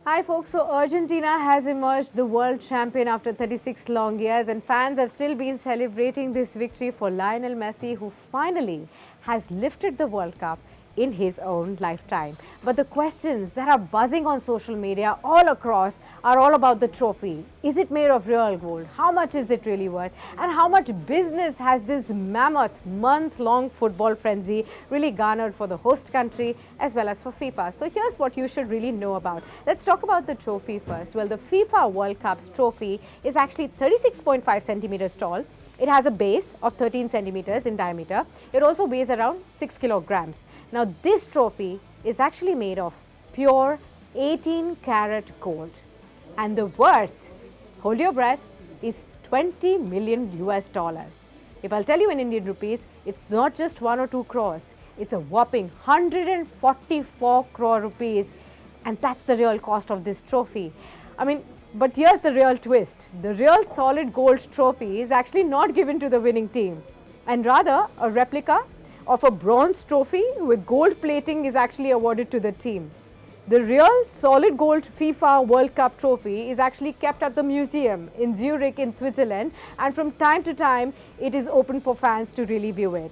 Hi folks, so Argentina has emerged the world champion after 36 long years, and fans have still been celebrating this victory for Lionel Messi, who finally has lifted the World Cup in his own lifetime. But the questions that are buzzing on social media all across are all about the trophy. Is it made of real gold? How much is it really worth? And how much business has this mammoth month-long football frenzy really garnered for the host country as well as for FIFA? So here's what you should really know about. Let's talk about the trophy first. Well, the FIFA World Cup's trophy is actually 36.5 centimeters tall. It has a base of 13 centimeters in diameter. It also weighs around 6 kilograms. Now, this trophy is actually made of pure 18-karat gold. And the worth, hold your breath, is 20 million US dollars. If I'll tell you in Indian rupees, it's not just 1 or 2 crores. It's a whopping 144 crore rupees. And that's the real cost of this trophy. But here's the real twist. The real solid gold trophy is actually not given to the winning team, and rather a replica of a bronze trophy with gold plating is actually awarded to the team. The real solid gold FIFA World Cup trophy is actually kept at the museum in Zurich in Switzerland, and from time to time it is open for fans to really view it.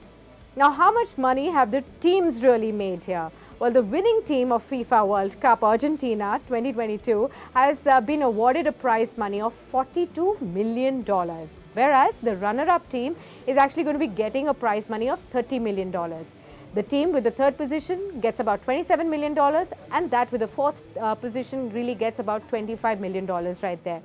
Now, how much money have the teams really made here? Well, the winning team of FIFA World Cup, Argentina 2022, has been awarded a prize money of $42 million, whereas the runner-up team is actually going to be getting a prize money of $30 million. The team with the third position gets about $27 million, and that with the fourth position really gets about $25 million right there.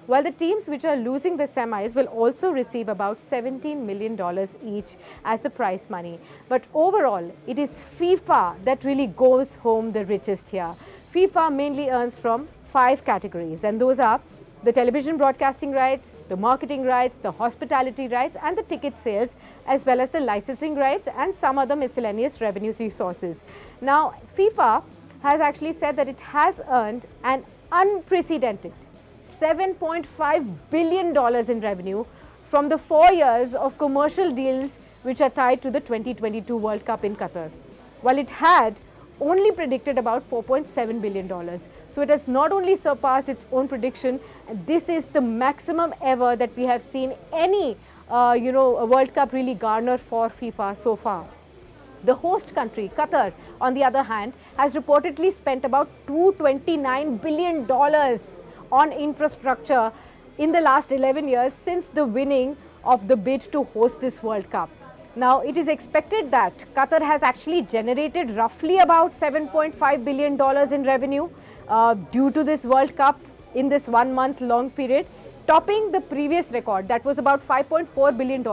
While the teams which are losing the semis will also receive about $17 million each as the prize money. But overall, it is FIFA that really goes home the richest here. FIFA mainly earns from 5 categories, and those are the television broadcasting rights, the marketing rights, the hospitality rights, and the ticket sales, as well as the licensing rights and some other miscellaneous revenue resources. Now, FIFA has actually said that it has earned an unprecedented $7.5 billion in revenue from the 4 years of commercial deals which are tied to the 2022 World Cup in Qatar, while it had only predicted about $4.7 billion. So it has not only surpassed its own prediction, and this is the maximum ever that we have seen any a World Cup really garner for FIFA so far. The host country, Qatar, on the other hand, has reportedly spent about $229 billion on infrastructure in the last 11 years since the winning of the bid to host this World Cup. Now, it is expected that Qatar has actually generated roughly about $7.5 billion in revenue due to this World Cup in this 1 month long period, topping the previous record that was about $5.4 billion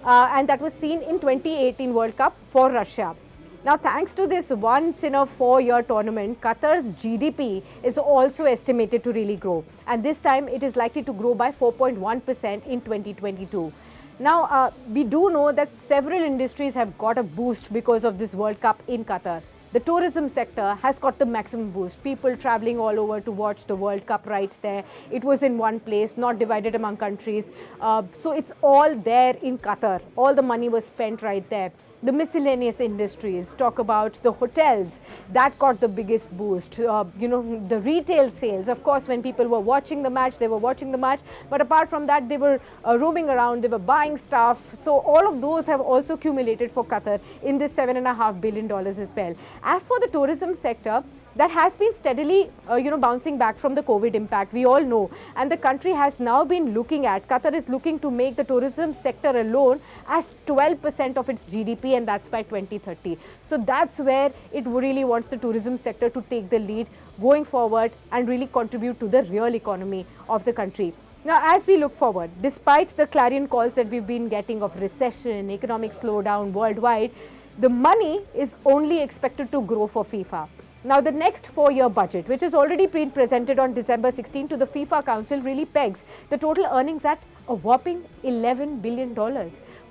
and that was seen in 2018 World Cup for Russia. Now, thanks to this once in a 4-year tournament, Qatar's GDP is also estimated to really grow. And this time it is likely to grow by 4.1% in 2022. Now, we do know that several industries have got a boost because of this World Cup in Qatar. The tourism sector has got the maximum boost. People traveling all over to watch the World Cup right there. It was in one place, not divided among countries. So it's all there in Qatar. All the money was spent right there. The miscellaneous industries, talk about the hotels, that got the biggest boost. The retail sales, of course, when people were watching the match, they were watching the match. But apart from that, they were roaming around, they were buying stuff. So all of those have also accumulated for Qatar in this $7.5 billion as well. As for the tourism sector, that has been steadily, bouncing back from the COVID impact, we all know. And the country has now been looking at, Qatar is looking to make the tourism sector alone as 12% of its GDP, and that's by 2030. So that's where it really wants the tourism sector to take the lead going forward and really contribute to the real economy of the country. Now, as we look forward, despite the clarion calls that we've been getting of recession, economic slowdown worldwide, the money is only expected to grow for FIFA. Now, the next 4-year budget, which is already been presented on December 16 to the FIFA Council, really pegs the total earnings at a whopping $11 billion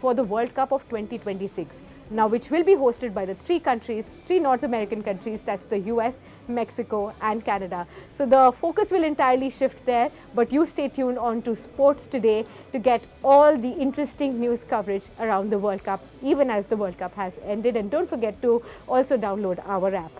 for the World Cup of 2026. Now, which will be hosted by the 3 North American countries, that's the US, Mexico and Canada. So the focus will entirely shift there, but you stay tuned on to Sports Today to get all the interesting news coverage around the World Cup, even as the World Cup has ended. And don't forget to also download our app.